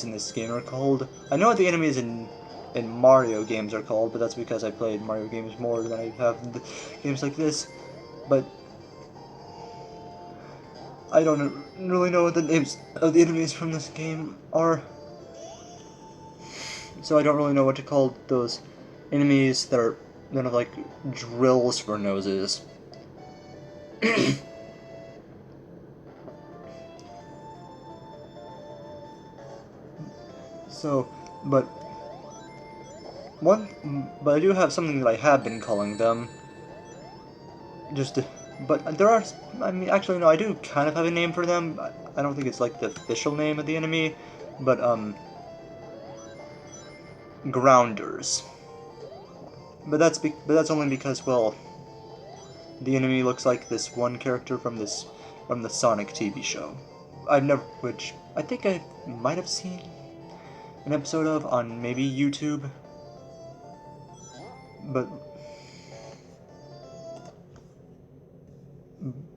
in this game are called. I know what the enemies in Mario games are called, but that's because I played Mario games more than I have games like this. But I don't really know what the names of the enemies from this game are, so I don't really know what to call those enemies that have like drills for noses. So, but but I do have something that I have been calling them. But there are. I mean, actually, no. I do kind of have a name for them. I don't think it's like the official name of the enemy, but grounders. But that's only because, well, the enemy looks like this one character from the Sonic TV show. Which I think I might have seen an episode of on maybe YouTube, but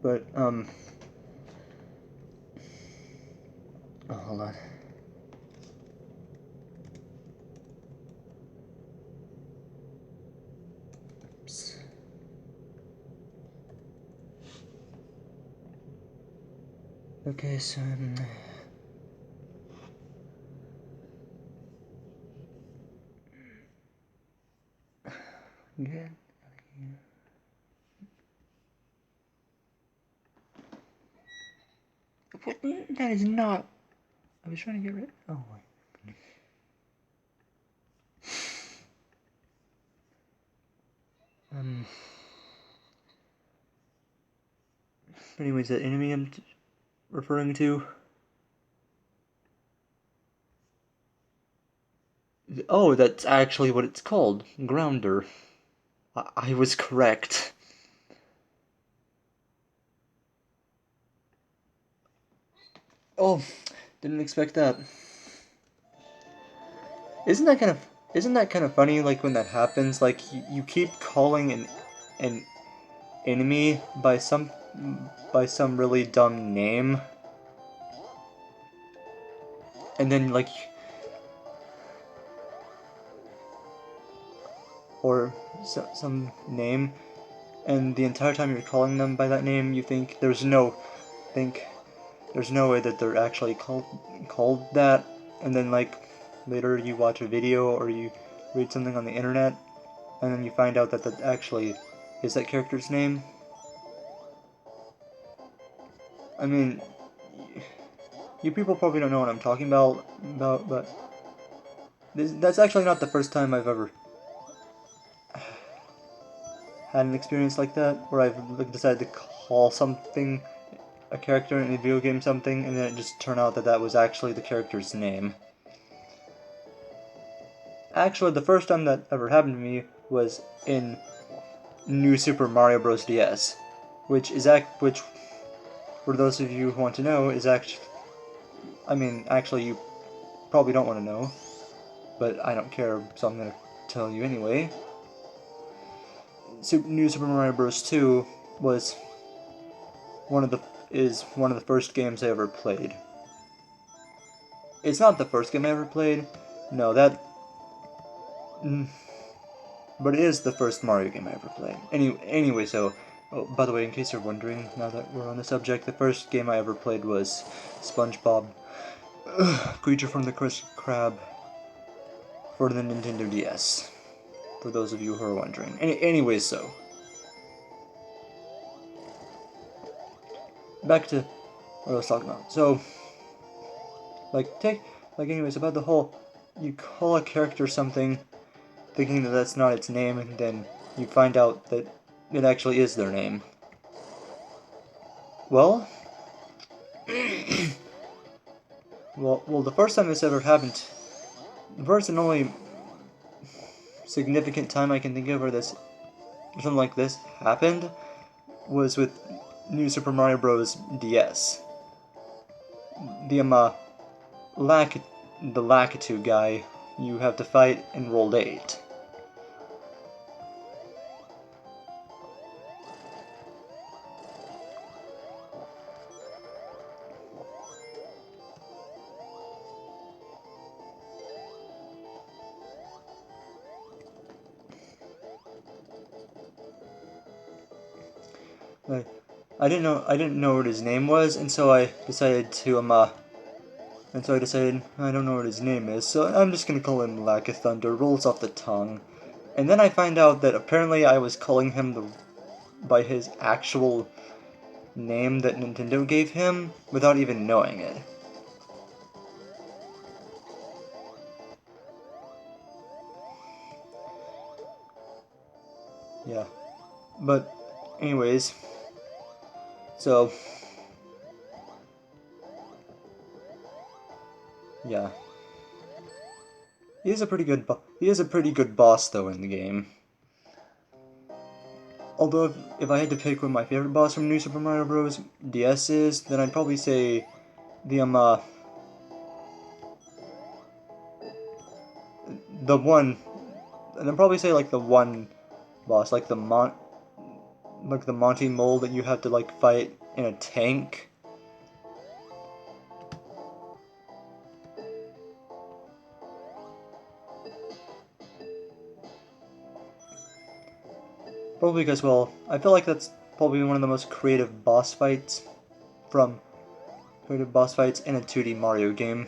but oh, hold on. Oops. Okay, so good. What? That is not. I was trying to get rid. Oh my. Um. Anyways, the enemy I'm referring to. Oh, that's actually what it's called. Grounder. I was correct. Oh, didn't expect that. Isn't that kind of funny? Like when that happens, like you keep calling an enemy by some really dumb name, and then like or some name, and the entire time you're calling them by that name, you think there's no way that they're actually called that, and then like later you watch a video or you read something on the internet, and then you find out that that actually is that character's name. I mean, you people probably don't know what I'm talking but that's actually not the first time I've ever had an experience like that, where I've like, decided to call something a character in a video game something, and then it just turned out that that was actually the character's name. Actually, the first time that ever happened to me was in New Super Mario Bros. DS, which, for those of you who want to know, is actually, I mean, actually, you probably don't want to know, but I don't care, so I'm gonna tell you anyway. New Super Mario Bros. 2 was one of the one of the first games I ever played. It's not the first game I ever played. No, that. But it is the first Mario game I ever played. Anyway, so. Oh, by the way, in case you're wondering, now that we're on the subject, the first game I ever played was SpongeBob Creature from the Krusty Krab for the Nintendo DS. For those of you who are wondering. Anyways, so. Back to what I was talking about. So. Anyways, about the whole. You call a character something thinking that that's not its name, and then you find out that it actually is their name. Well, well, the first time this ever happened, the first and only significant time I can think of where something like this happened, was with New Super Mario Bros. DS. The the Lakitu guy you have to fight in World 8. Like, I didn't know what his name was, and so I decided to I don't know what his name is, so I'm just gonna call him Lack of Thunder. Rolls off the tongue. And then I find out that apparently I was calling him by his actual name that Nintendo gave him without even knowing it. Yeah. But anyways, so yeah. He is a pretty good boss though in the game. Although if I had to pick what my favorite boss from New Super Mario Bros. DS is, then I'd probably say the the one, and I'd probably say like the one boss, like the Monty Mole that you have to like fight in a tank. Probably because, well, I feel like that's probably one of the most creative boss fights in a 2D Mario game.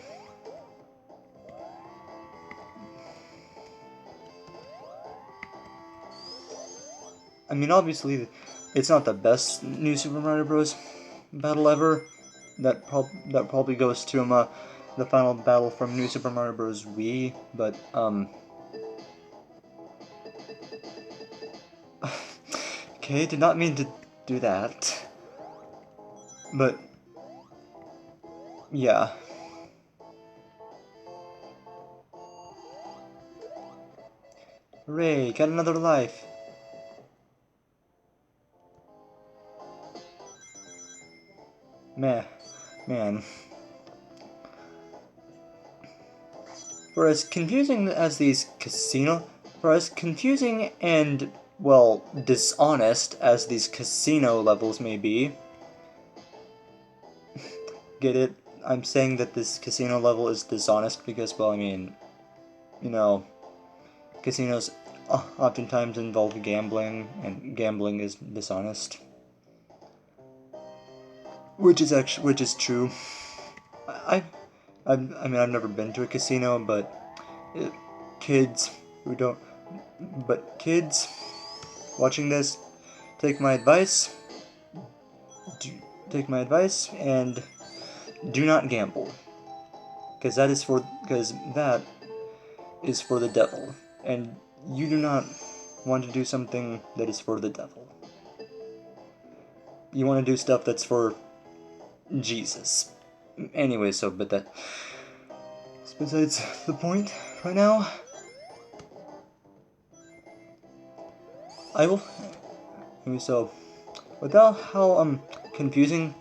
I mean, obviously, it's not the best New Super Mario Bros. Battle ever. That probably goes to the final battle from New Super Mario Bros. Wii, but okay, did not mean to do that. But yeah. Hooray, got another life. Man. For as confusing as these for as confusing and, well, dishonest as these casino levels may be, get it? I'm saying that this casino level is dishonest because, well, I mean, you know, casinos oftentimes involve gambling, and gambling is dishonest. Which is true. I, I mean, I've never been to a casino, but uh, kids who don't, but kids watching this, take my advice. Take my advice and do not gamble, because that is for the devil, and you do not want to do something that is for the devil. You want to do stuff that's for Jesus. Anyway, but that's besides the point right now. I will. So, without how confusing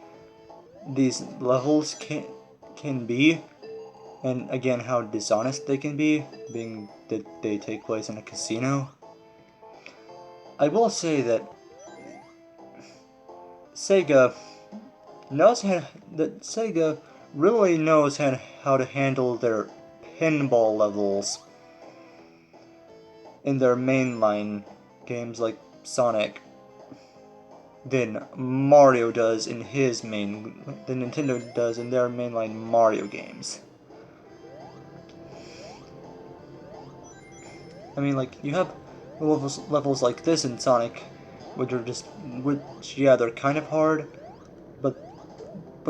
these levels can be, and again how dishonest they can be, being that they take place in a casino, I will say that Sega Sega really knows how to handle their pinball levels in their mainline games like Sonic than Mario does in than Nintendo does in their mainline Mario games. I mean, like, you have levels like this in Sonic, yeah, they're kind of hard, but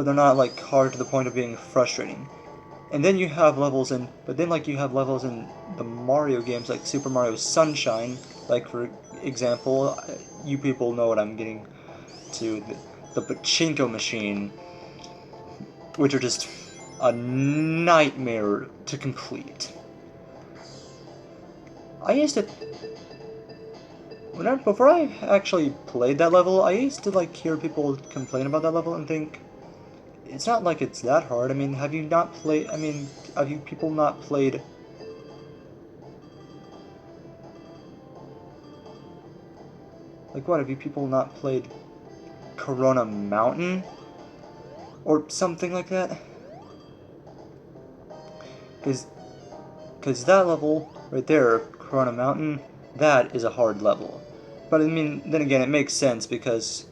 they're not like hard to the point of being frustrating. And then you have levels in the Mario games like Super Mario Sunshine, like for example, you people know what I'm getting to, the pachinko machine, which are just a nightmare to complete. I used to before I actually played that level, I used to like hear people complain about that level and think it's not like it's that hard. I mean, have you people not played? Like what, have you people not played Corona Mountain? Or something like that? Because that level right there, Corona Mountain, that is a hard level. But I mean, then again, it makes sense because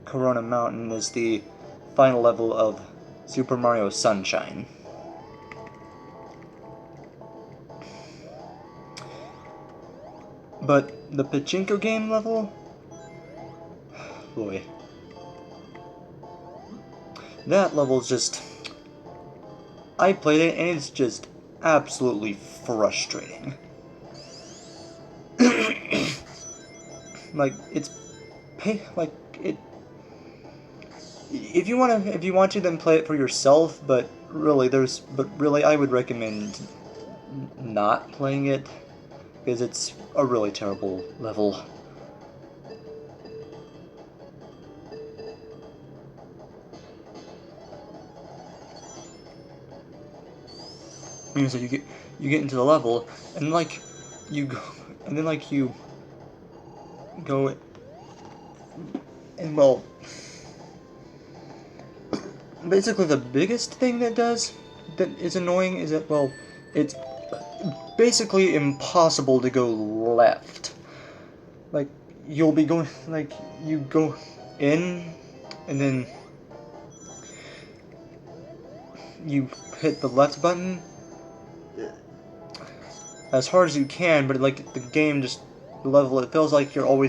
Corona Mountain is the final level of Super Mario Sunshine. But the Pachinko game level? Boy. That level's just... I played it and it's just absolutely frustrating. Like, it's... Like, it... If you want to, then play it for yourself, but really, I would recommend not playing it, because it's a really terrible level. So you get into the level, and like you go, and then like you go, and well, basically the biggest thing that is annoying is that, well, it's basically impossible to go left. Like, you'll be going, like, you go in, and then you hit the left button as hard as you can, but like the game just, the level, it feels like you're always